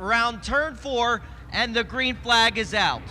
around turn 4, and the green flag is out.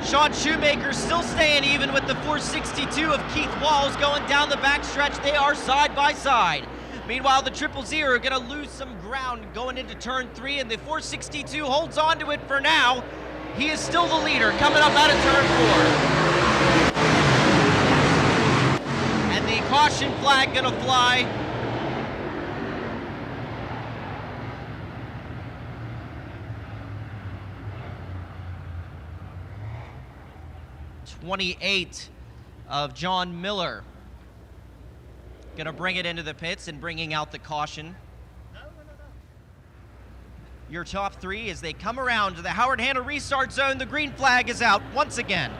Sean Shoemaker still staying even with the 462 of Keith Walls going down the backstretch. They are side by side. Meanwhile, the 000 gonna lose some ground going into turn 3, and the 462 holds on to it for now. He is still the leader coming up out of turn 4. And the caution flag gonna fly. '28 of John Miller gonna bring it into the pits and bringing out the caution. Your top 3 as they come around to the Howard Hanna restart zone. The green flag is out once again.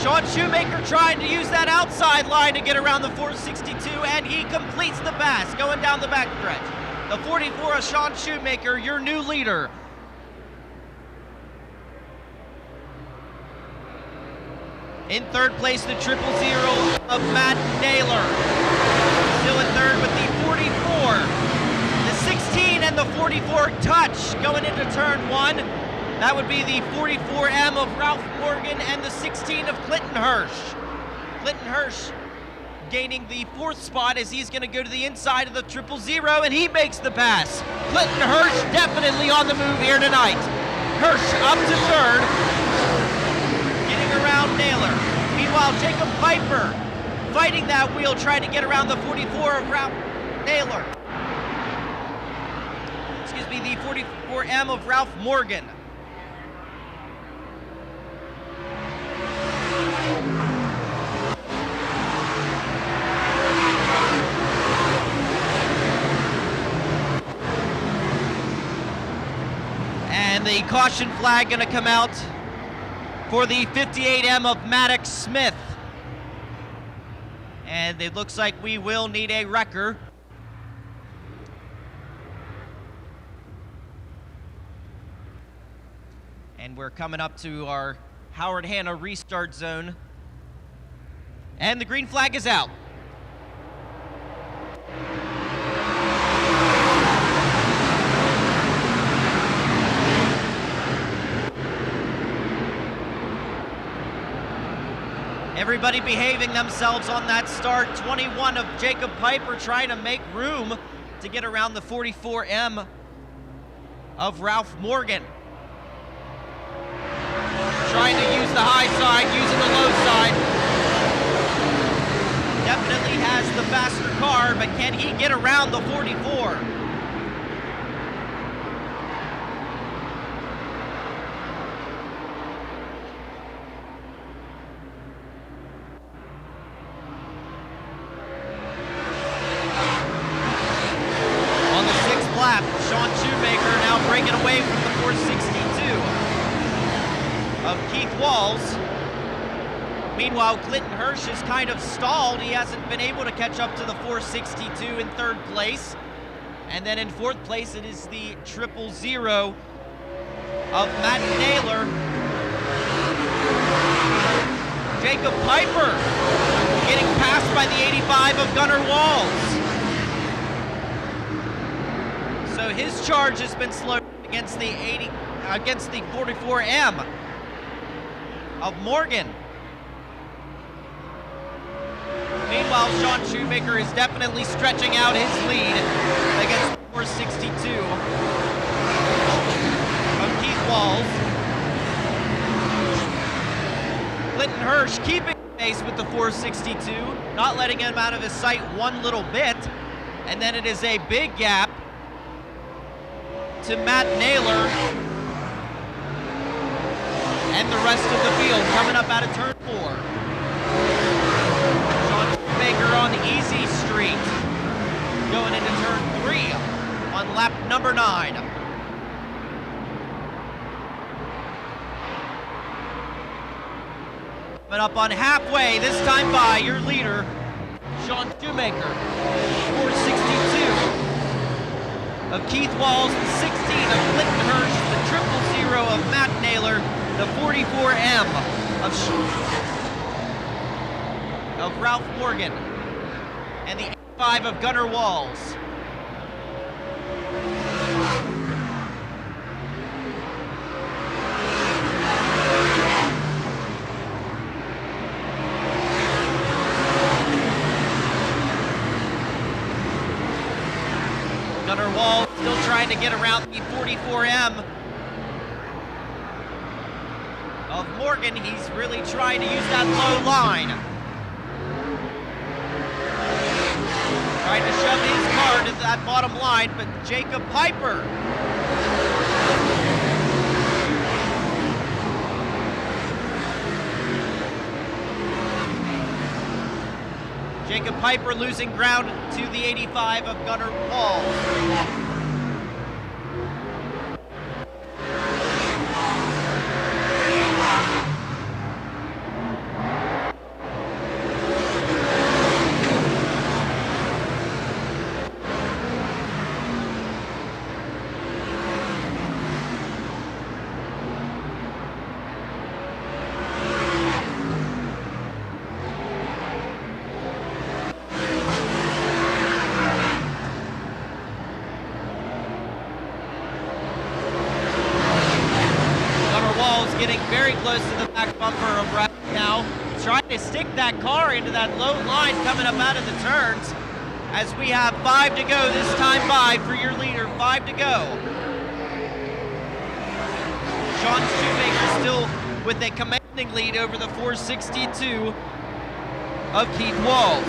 Sean Shoemaker trying to use that outside line to get around the 462, and he completes the pass going down the backstretch. The 44 of Sean Shoemaker, your new leader. In third place, the 000 of Matt Naylor. Still in third with the 44. The 16 and the 44 touch going into turn 1. That would be the 44M of Ralph Morgan and the 16 of Clinton Hirsch. Clinton Hirsch gaining the 4th spot as he's going to go to the inside of the 000, and he makes the pass. Clinton Hirsch definitely on the move here tonight. Hirsch up to 3rd, getting around Naylor. Meanwhile, Jacob Piper fighting that wheel, trying to get around the 44 of Ralph Naylor. Excuse me, the 44M of Ralph Morgan. And the caution flag gonna come out for the 58M of Maddox Smith. And it looks like we will need a wrecker. And we're coming up to our Howard Hanna restart zone. And the green flag is out. Everybody behaving themselves on that start. 21 of Jacob Piper trying to make room to get around the 44M of Ralph Morgan. Trying to use the high side, using the low side. Definitely has the faster car, but can he get around the 44? Sean Shoemaker now breaking away from the 462 of Keith Walls. Meanwhile, Clinton Hirsch is kind of stalled. He hasn't been able to catch up to the 462 in 3rd place. And then in 4th place, it is the 000 of Matt Naylor. Jacob Piper getting passed by the 85 of Gunnar Walls. So his charge has been slowed against the 44M of Morgan. Meanwhile, Sean Shoemaker is definitely stretching out his lead against 462 of Keith Walls. Clinton Hirsch keeping pace with the 462, not letting him out of his sight one little bit. And then it is a big gap to Matt Naylor and the rest of the field coming up out of turn 4. Sean Shoemaker on Easy Street going into turn 3 on lap number 9. But up on halfway, this time by your leader, Sean Shoemaker, 462 of Keith Walls, the 16 of Clinton Hirsch, the 000 of Matt Naylor, the 44M of Ralph Morgan, and the 85 of Gunnar Walls. Gunnar Walls still trying to get around the 44M of Morgan. He's really trying to use that low line. Trying to shove his car to that bottom line, but Jacob Piper losing ground to the 85 of Gunnar Walls. Getting very close to the back bumper of right now, trying to stick that car into that low line coming up out of the turns, as we have 5 to go this time by for your leader. 5 to go. Sean Shoemaker still with a commanding lead over the 462 of Keith Walls.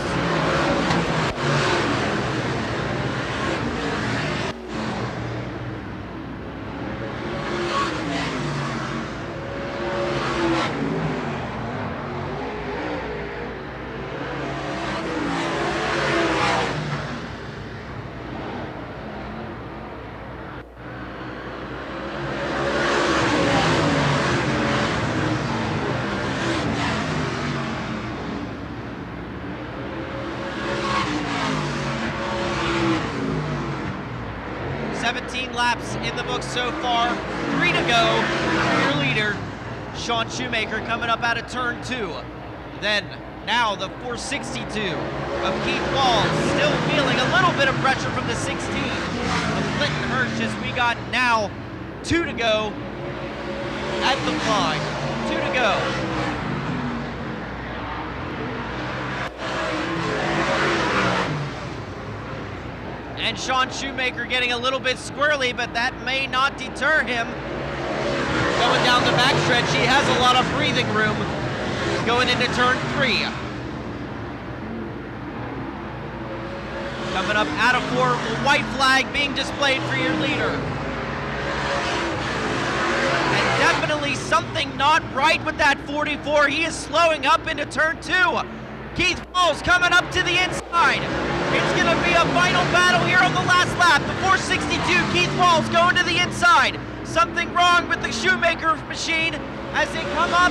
Laps in the books so far, 3 to go for your leader, Sean Shoemaker, coming up out of turn 2. Then, now the 462 of Keith Walls, still feeling a little bit of pressure from the 16 of Clinton Hirsch, as we got now 2 to go at the line. 2 to go. And Sean Shoemaker getting a little bit squirrely, but that may not deter him. Going down the backstretch, he has a lot of breathing room going into turn 3. Coming up out of 4, white flag being displayed for your leader. And definitely something not right with that 44. He is slowing up into turn 2. Keith Walls coming up to the inside. It's going to be a final battle here on the last lap. The 462, Keith Walls going to the inside. Something wrong with the Shoemaker machine as they come up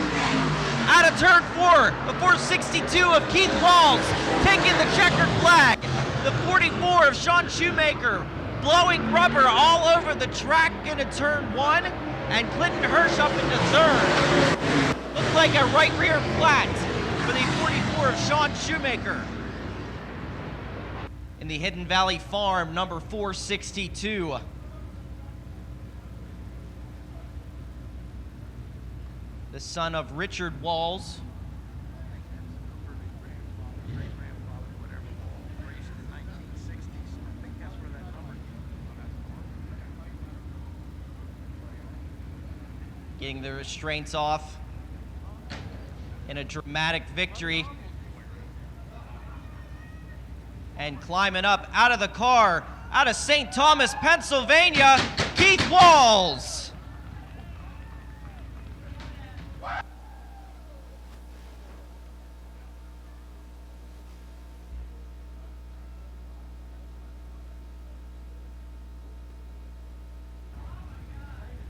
out of turn 4. The 462 of Keith Walls taking the checkered flag. The 44 of Sean Shoemaker blowing rubber all over the track into turn 1. And Clinton Hirsch up into third. Looks like a right rear flat for the 44 of Sean Shoemaker. In the Hidden Valley Farm, number 462. The son of Richard Walls. Getting the restraints off in a dramatic victory. And climbing up out of the car, out of St. Thomas, Pennsylvania, Keith Walls.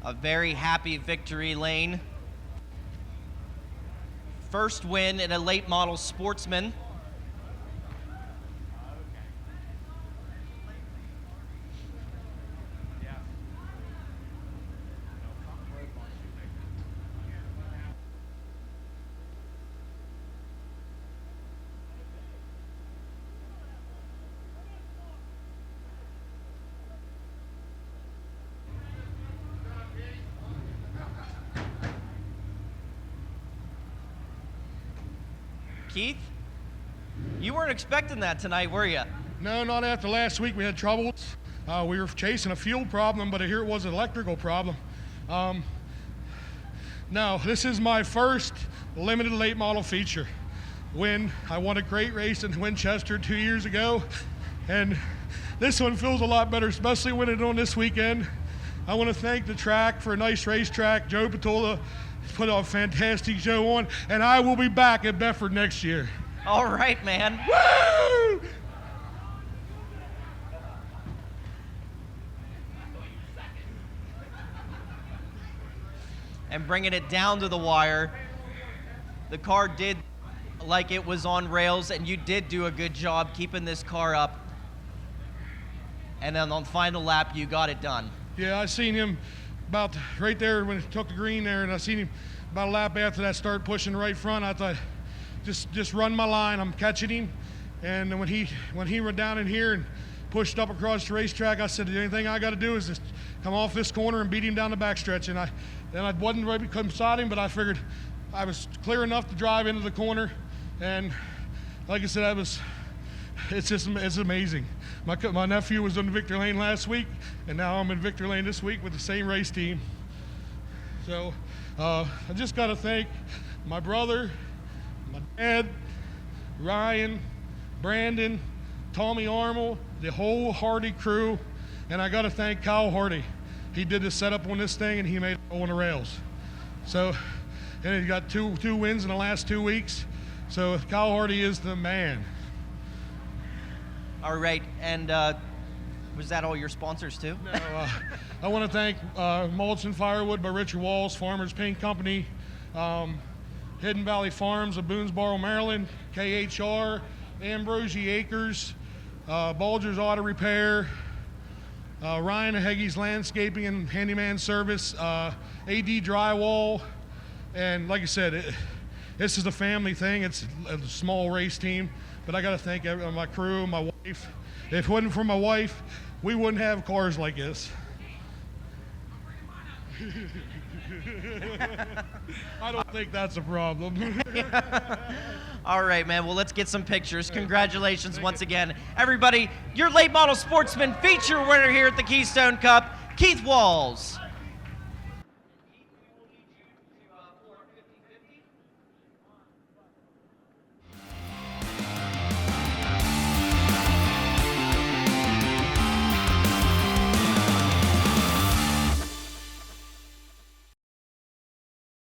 A very happy victory lane. First win in a late model sportsman. Keith. You weren't expecting that tonight, were you? No, not after last week. We had troubles. We were chasing a fuel problem, but here it was an electrical problem. No, this is my first limited late model feature. I won a great race in Winchester 2 years ago, and this one feels a lot better, especially winning on this weekend. I want to thank the track for a nice racetrack. Joe Patola put a fantastic show on, and I will be back at Bedford next year. All right, man. Woo! And bringing it down to the wire. The car did like it was on rails, and you did do a good job keeping this car up. And then on the final lap, you got it done. Yeah, I seen him about right there when he took the green there, and I seen him about a lap after that start pushing right front. I thought, just run my line. I'm catching him. And when he went down in here and pushed up across the racetrack, I said, the only thing I got to do is just come off this corner and beat him down the backstretch. And I wasn't ready to come beside him, but I figured I was clear enough to drive into the corner. And like I said, it's amazing. My nephew was in Victory Lane last week, and now I'm in Victory Lane this week with the same race team. So I just got to thank my brother, my dad, Ryan, Brandon, Tommy Armel, the whole Hardy crew, and I got to thank Kyle Hardy. He did the setup on this thing, and he made it go on the rails. So, and he got two wins in the last 2 weeks. So Kyle Hardy is the man. All right, and was that all your sponsors too? No, I want to thank Mulch and Firewood by Richard Walls, Farmers Paint Company, Hidden Valley Farms of Boonesboro, Maryland, KHR, Ambrosie Acres, Bulger's Auto Repair, Ryan Heggy's Landscaping and Handyman Service, AD Drywall, and like I said, this is a family thing. It's a small race team, but I got to thank my crew, my wife. If it wasn't for my wife, we wouldn't have cars like this. I don't think that's a problem. All right, man. Well, let's get some pictures. Congratulations once again. Everybody, your Late Model Sportsman feature winner here at the Keystone Cup, Keith Walls.